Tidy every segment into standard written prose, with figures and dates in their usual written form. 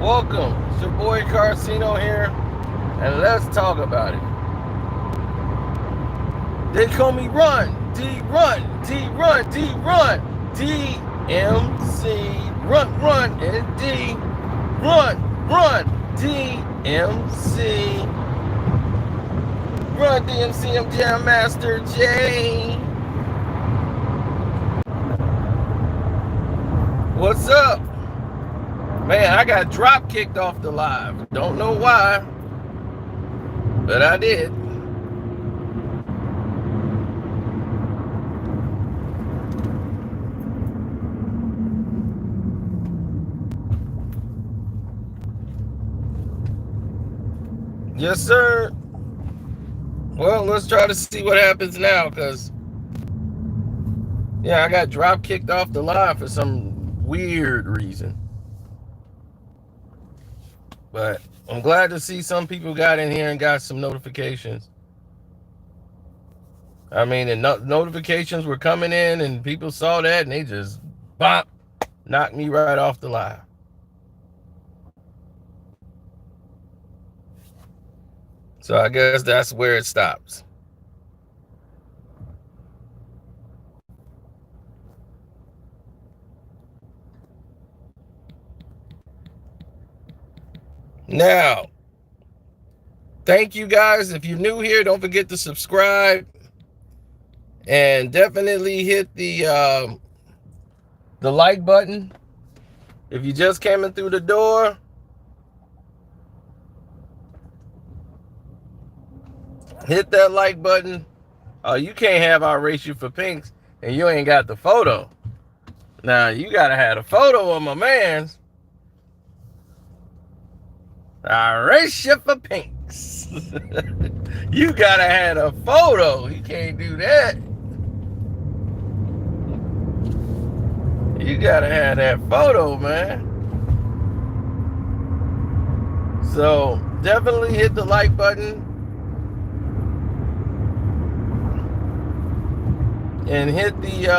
Welcome. It's your boy Carcino here, and let's talk about it. They call me Run, D Run, D Run, D Run, DMC, Run, and D Run, DMC, Run DMC, I'm Jam Master J. What's up? Man, I got drop kicked off the live. Don't know why, but I did. Yes, sir. Well, let's try to see what happens now, because, yeah, I got drop kicked off the live for some weird reason. But I'm glad to see some people got in here and got some notifications. I mean, the notifications were coming in and people saw that and they just knocked me right off the live. So I guess that's where it stops. Now, thank you guys. If you're new here, don't forget to subscribe and definitely hit the like button. If you just came in through the door, hit that like button. You can't have our ratio for pinks and you ain't got the photo. Now, you got to have a photo of my man's. Our ratio for pinks. You got to have a photo. You can't do that. You got to have that photo, man. So, definitely hit the like button. And hit the,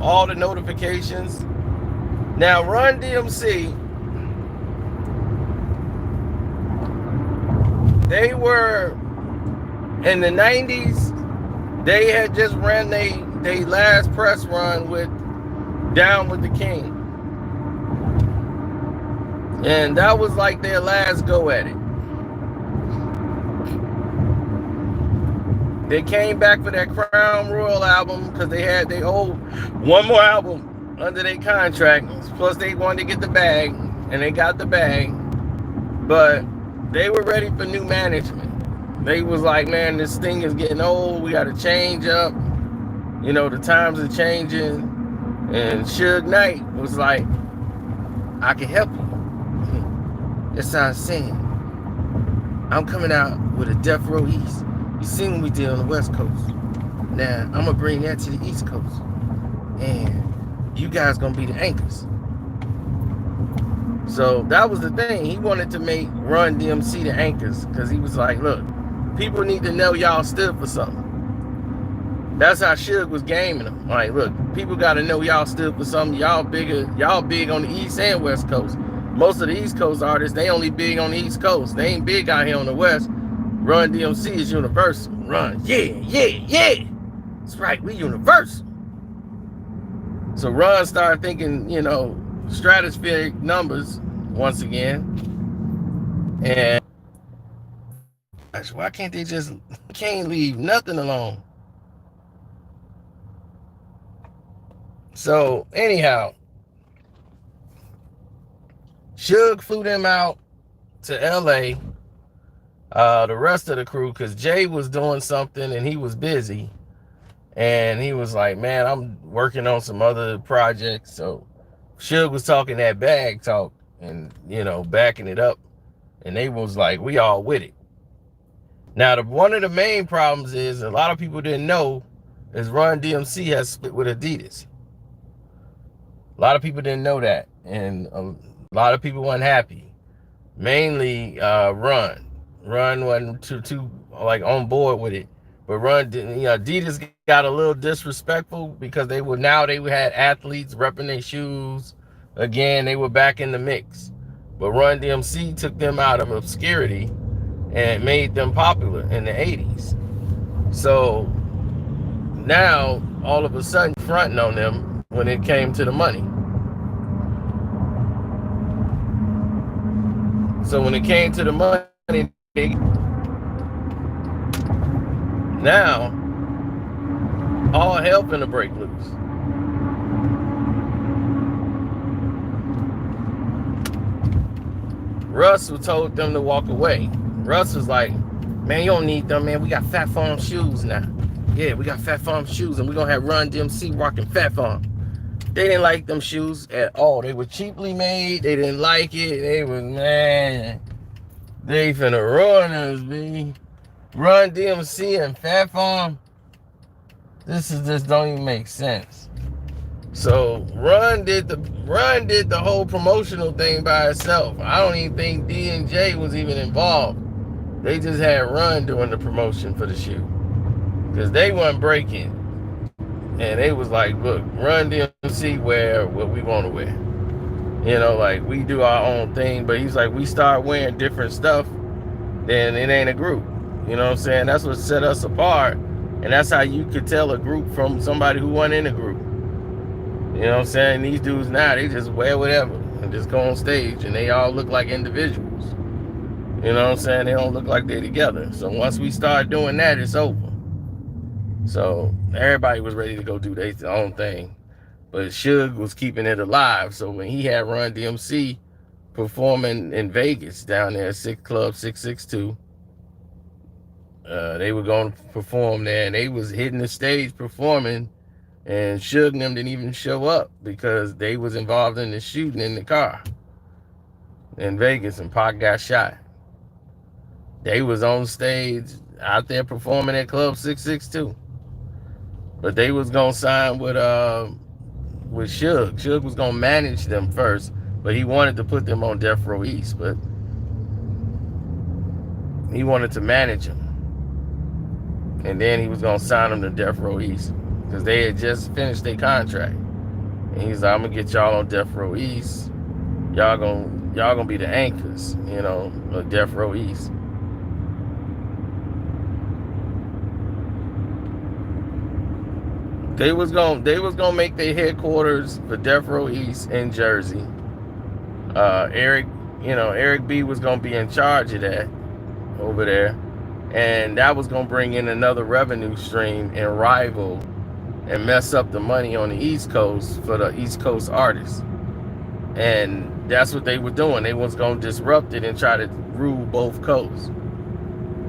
all the notifications. Now, Run DMC, they were, in the 90s, they had just ran their last press run with Down with the King. And that was like their last go at it. They came back for that Crown Royal album because they owed one more album under their contract. Plus they wanted to get the bag, and they got the bag. But they were ready for new management. They was like, man, this thing is getting old. We got to change up. You know, the times are changing. And Suge Knight was like, I can help you. That's what I'm saying. I'm coming out with a Death Row East. You seen what we did on the West Coast. Now, I'm going to bring that to the East Coast. And you guys going to be the anchors. So that was the thing. He wanted to make Run DMC the anchors because he was like, look, people need to know y'all stood for something. That's how Suge was gaming them. Like, look, people got to know y'all stood for something. Y'all big on the East and West Coast. Most of the East Coast artists, they only big on the East Coast. They ain't big out here on the West. Run DMC is universal. Run, yeah. That's right, we universal. So Run started thinking, stratospheric numbers once again. And gosh, why can't they just can't leave nothing alone? So anyhow, Suge flew them out to LA. The rest of the crew, because Jay was doing something and he was busy. And he was like, man, I'm working on some other projects. So Suge was talking that bag talk and, backing it up. And they was like, we all with it. Now, one of the main problems is a lot of people didn't know is Run DMC has split with Adidas. A lot of people didn't know that. And a lot of people weren't happy. Mainly Run. Run wasn't too like on board with it, but Run, Adidas got a little disrespectful because they had athletes repping their shoes, again, they were back in the mix. But Run DMC took them out of obscurity and made them popular in the 80s. So now, all of a sudden, fronting on them when it came to the money. So when it came to the money, now all hell finna break loose. Russ told them to walk away. Russ was like, man, you don't need them, man. We got Fat Farm shoes now. Yeah, we got Fat Farm shoes, and we're going to have Run DMC rocking Fat Farm. They didn't like them shoes at all. They were cheaply made. They didn't like it. They was, man, they finna ruin us, B. Run DMC and Fat Farm. This just don't even make sense. So Run did the whole promotional thing by itself. I don't even think D&J was even involved. They just had Run doing the promotion for the shoe. Because they weren't breaking. And they was like, look, Run DMC wear what we want to wear. You know, like, we do our own thing. But he's like, we start wearing different stuff, then it ain't a group. You know what I'm saying? That's what set us apart. And that's how you could tell a group from somebody who wasn't in a group. You know what I'm saying? These dudes now, they just wear whatever and just go on stage. And they all look like individuals. You know what I'm saying? They don't look like they're together. So once we start doing that, it's over. So everybody was ready to go do their own thing. But Suge was keeping it alive. So when he had Run DMC performing in Vegas down there at Club 662, they were going to perform there. And they was hitting the stage performing. And Suge and them didn't even show up because they was involved in the shooting in the car in Vegas, and Pac got shot. They was on stage out there performing at Club 662. But they was gonna sign with Suge. Suge was gonna manage them first, but he wanted to put them on Death Row East, but he wanted to manage them. And then he was gonna sign them to Death Row East because they had just finished their contract. And he's like, I'm gonna get y'all on Death Row East. Y'all gonna be the anchors, you know, of Death Row East. They was gonna make their headquarters for Death Row East in Jersey. Eric B was gonna be in charge of that over there, and that was gonna bring in another revenue stream and rival and mess up the money on the East Coast for the East Coast artists. And that's what they were doing. They was gonna disrupt it and try to rule both coasts.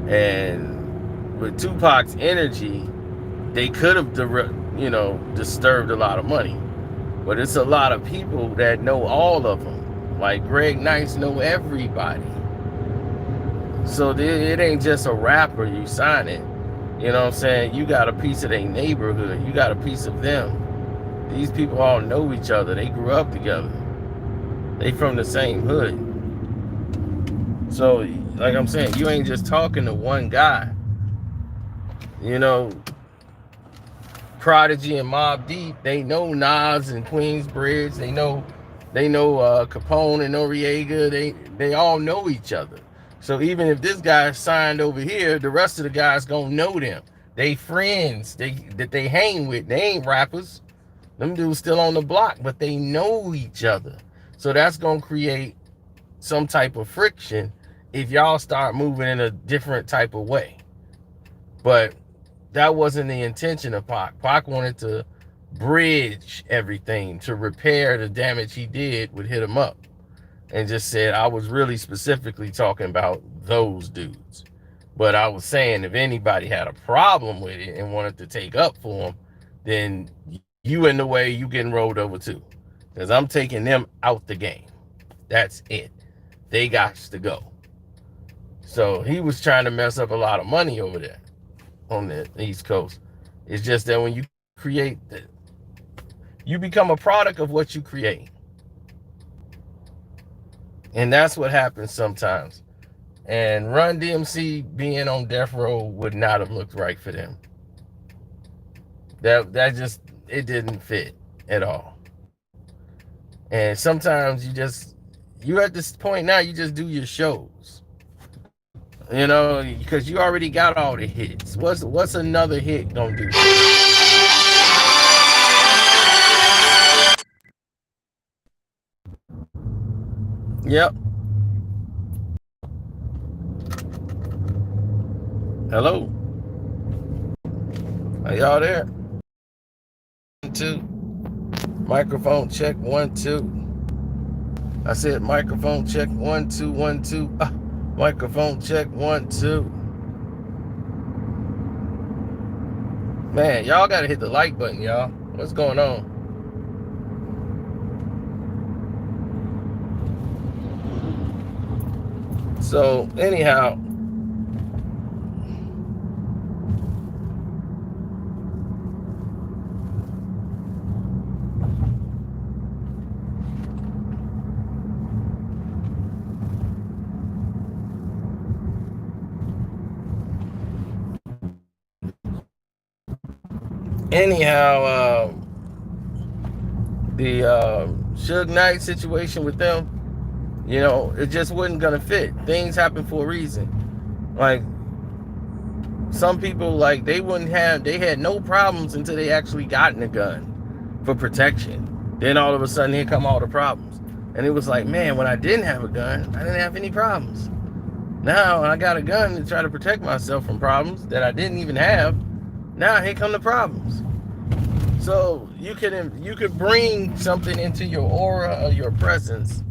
And with Tupac's energy, they could have disturbed a lot of money. But it's a lot of people that know all of them. Like Greg Nice know everybody. So it ain't just a rapper you sign it. You know what I'm saying? You got a piece of their neighborhood. You got a piece of them. These people all know each other. They grew up together. They from the same hood. So, like I'm saying, you ain't just talking to one guy. You know, Prodigy and Mobb Deep, they know Nas and Queensbridge. They know Capone and Noriega. They all know each other. So even if this guy signed over here, the rest of the guys gonna know them. They friends that they hang with. They ain't rappers. Them dudes still on the block, but they know each other. So that's gonna create some type of friction if y'all start moving in a different type of way. But that wasn't the intention of Pac. Pac wanted to bridge everything to repair the damage he did with Hit 'Em Up. And just said, I was really specifically talking about those dudes. But I was saying if anybody had a problem with it and wanted to take up for them, then you in the way, you getting rolled over too. Because I'm taking them out the game. That's it. They got to go. So he was trying to mess up a lot of money over there on the East Coast. It's just that when you create, you become a product of what you create. And that's what happens sometimes. And Run DMC being on Death Row would not have looked right for them. That just, it didn't fit at all. And sometimes you at this point now, you just do your shows. You know, because you already got all the hits. What's another hit gonna do? Yep. Hello. Are y'all there? 1, 2. Microphone check 1, 2. I said microphone check 1, 2, 1, 2. Microphone check 1, 2. Man, y'all gotta hit the like button, y'all. What's going on? So anyhow, the Suge Knight situation with them, you know, it just wasn't gonna fit. Things happen for a reason. Like some people, like they had no problems until they actually gotten a gun for protection. Then all of a sudden, here come all the problems. And it was like, man, when I didn't have a gun, I didn't have any problems. Now I got a gun to try to protect myself from problems that I didn't even have. Now here come the problems. So you could bring something into your aura or your presence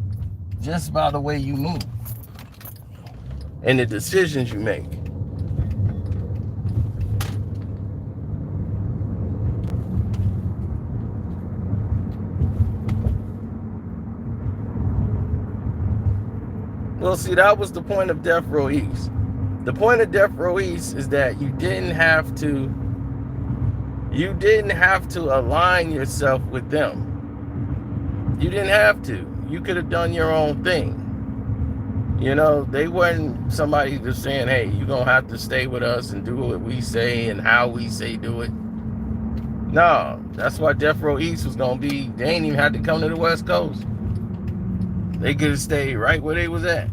just by the way you move and the decisions you make. Well, see, that was the point of Death Row East. The point of Death Row East is that you didn't have to align yourself with them. You didn't have to. You could have done your own thing. You know, they weren't somebody just saying, hey, you're going to have to stay with us and do what we say and how we say do it. No, that's why Death Row East was going to be, they ain't even had to come to the West Coast. They could have stayed right where they was at.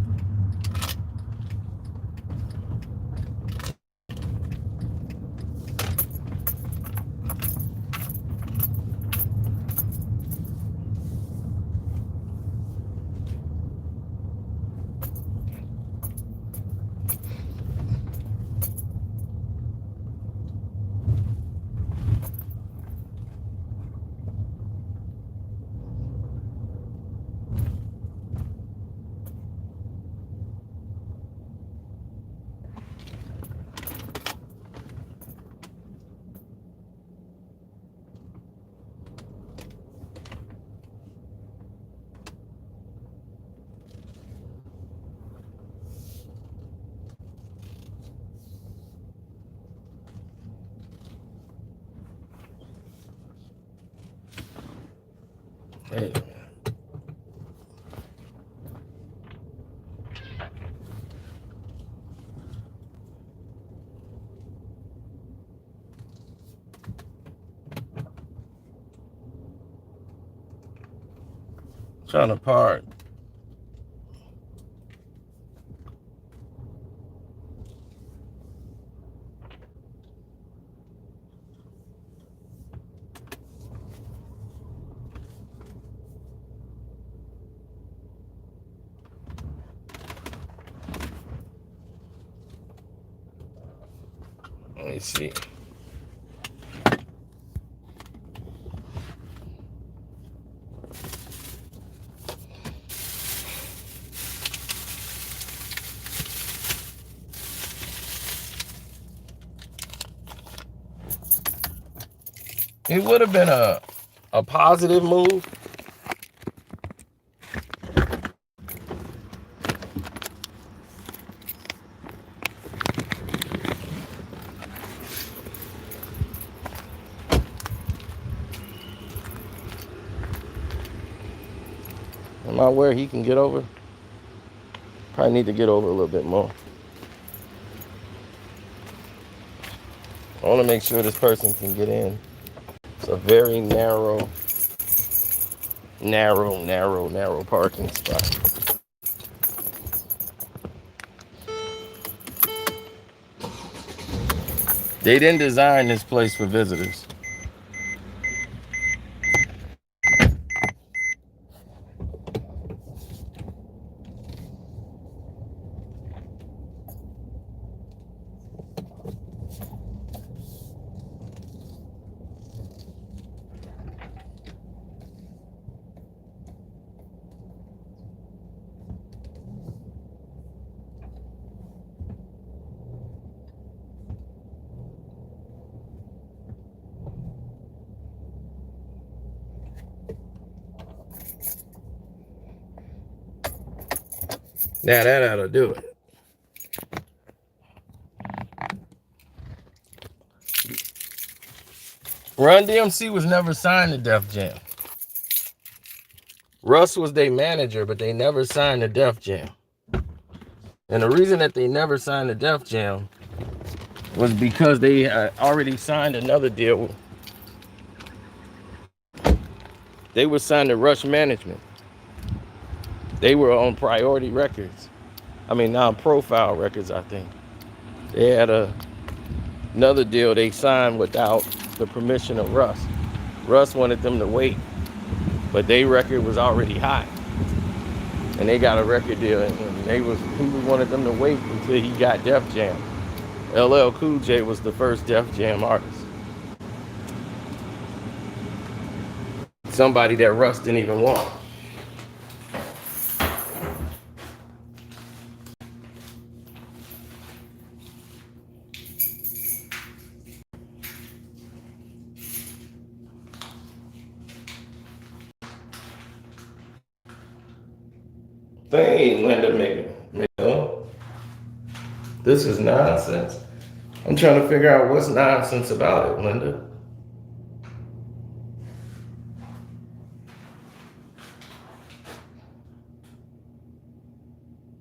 Hey. Trying to park. Let me see. It would have been a positive move. Am I where he can get over? Probably need to get over a little bit more. I want to make sure this person can get in. It's a very narrow narrow parking spot. They didn't design this place for visitors. Now that ought to do it. Run DMC was never signed to Def Jam. Russ was their manager, but they never signed to Def Jam. And the reason that they never signed to Def Jam was because they already signed another deal. They were signed to Rush Management. They were on Priority Records. I mean, non-profile records, I think. They had another deal they signed without the permission of Russ. Russ wanted them to wait, but their record was already hot. And they got a record deal, and he wanted them to wait until he got Def Jam. LL Cool J was the first Def Jam artist. Somebody that Russ didn't even want. They ain't Linda making. This is nonsense. I'm trying to figure out what's nonsense about it, Linda.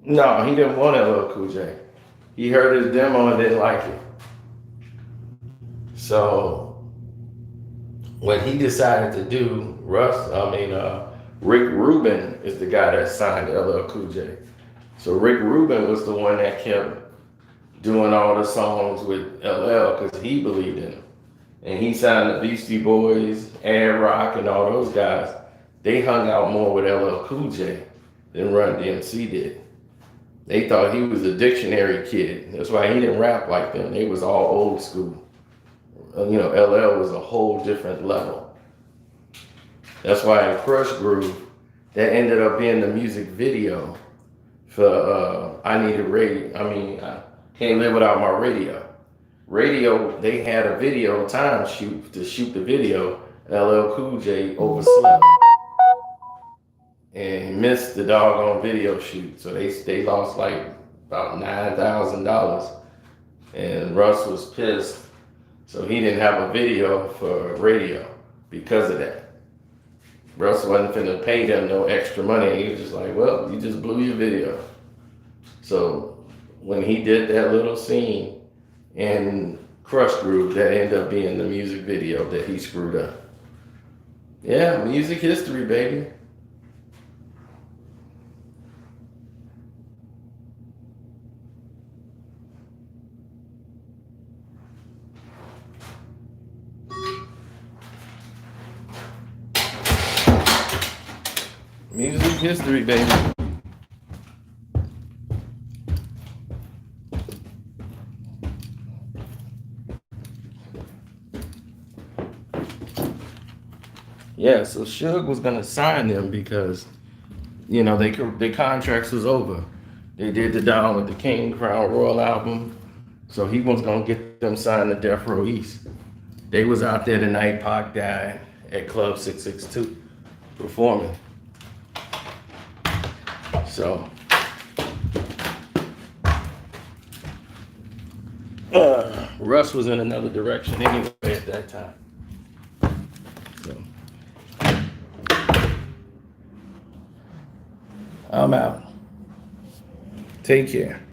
No, he didn't want LL Cool J. He heard his demo and didn't like it. So what he decided to do, Rick Rubin is the guy that signed LL Cool J. So Rick Rubin was the one that kept doing all the songs with LL because he believed in him. And he signed the Beastie Boys, Ad Rock, and all those guys. They hung out more with LL Cool J than Run DMC did. They thought he was a dictionary kid. That's why he didn't rap like them. They was all old school. LL was a whole different level. That's why in Crush Groove, that ended up being the music video for I Can't Live Without My Radio. They had a video time to shoot the video. LL Cool J overslept and missed the doggone video shoot. So they lost like about $9,000. And Russ was pissed. So he didn't have a video for radio because of that. Russ wasn't finna pay them no extra money. He was just like, well, you just blew your video. So when he did that little scene in Crush Groove, that ended up being the music video that he screwed up. Yeah, music history, baby. Music history, baby. Yeah, so Suge was gonna sign them because, their contracts was over. They did the Down with the King Crown Royal album, so he was gonna get them signed to Death Row East. They was out there the night Pac died at Club 662 performing. So, Russ was in another direction anyway at that time. So, I'm out. Take care.